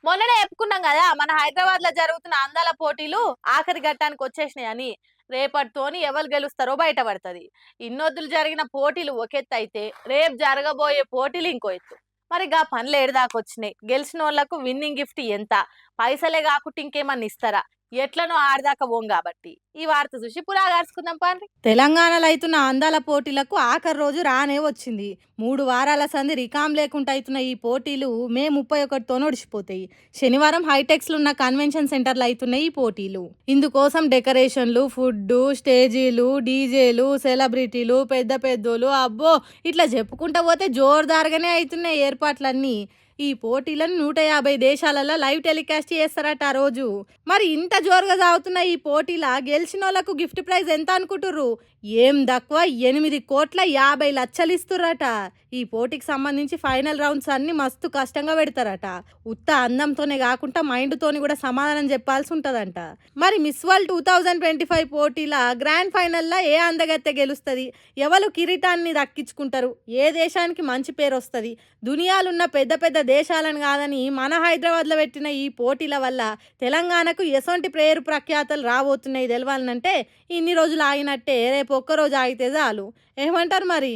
మొన్ననే చెప్పుకున్నాం కదా మన హైదరాబాద్ లో జరుగుతున్న అందాల పోటీలు ఆఖరి ఘట్టానికి వచ్చేసినాయని. రేపటితోని ఎవరు గెలుస్తారో బయటపడుతుంది. ఇన్నొద్దులు జరిగిన పోటీలు ఒక ఎత్తు అయితే రేపు జరగబోయే పోటీలు ఇంకో ఎత్తు. మరి గా పనులు ఏడదాకా వచ్చినాయి, గెలిచిన వాళ్ళకు విన్నింగ్ గిఫ్ట్ ఎంత, పైసలే కాకుండా ఇంకేమన్నా ఇస్తారా, ఎట్లనో ఆడదాకా పోం కాబట్టి ఈ వార్త చూసి పురాగార్చుకుందాం పాండ్రి. తెలంగాణలో అవుతున్న అందాల పోటీలకు ఆఖరి రోజు రానే వచ్చింది. 3 వారాల సంది రికాం లేకుండా అవుతున్న ఈ పోటీలు మే 31తో నడిచిపోతాయి. శనివారం హైటెక్స్లో ఉన్న కన్వెన్షన్ సెంటర్లో అవుతున్నాయి ఈ పోటీలు. ఇందుకోసం డెకరేషన్లు, ఫుడ్, స్టేజీలు, డీజేలు, సెలబ్రిటీలు, పెద్ద పెద్దోళ్ళు, అబ్బో ఇట్లా చెప్పుకుంటా పోతే జోరుదారుగానే అవుతున్నాయి ఏర్పాట్లన్నీ. ఈ పోటీలను 150 దేశాలలో లైవ్ టెలికాస్ట్ చేస్తారట ఆ రోజు. మరి ఇంత జోరుగా సాగుతున్న ఈ పోటీల గెలిచిన వాళ్ళకు గిఫ్ట్ ప్రైజ్ ఎంత అనుకుంటుర్రు? ఏం తక్కువ 8,50,00,000 ఇస్తుర్రట. ఈ పోటీకి సంబంధించి ఫైనల్ రౌండ్స్ అన్ని మస్తు కష్టంగా పెడతారట. ఉత్త అందంతోనే కాకుండా మైండ్తోని కూడా సమాధానం చెప్పాల్సి ఉంటుందంట. మరి మిస్ వరల్డ్ 2025 పోటీల గ్రాండ్ ఫైనల్లో ఏ అందగత్తె గెలుస్తుంది, ఎవరు కిరీటాన్ని దక్కించుకుంటారు, ఏ దేశానికి మంచి పేరు వస్తుంది, దునియాలున్న పెద్ద పెద్ద దేశాలను కాదని మన హైదరాబాద్లో పెట్టిన ఈ పోటీల వల్ల తెలంగాణకు ఎసొంటి పేరు ప్రఖ్యాతలు రాబోతున్నాయి తెలవాలంటే ఇన్ని రోజులు ఆగినట్టే రేపు ఒక్కరోజు ఆగితే చాలు. ఏమంటారు మరి?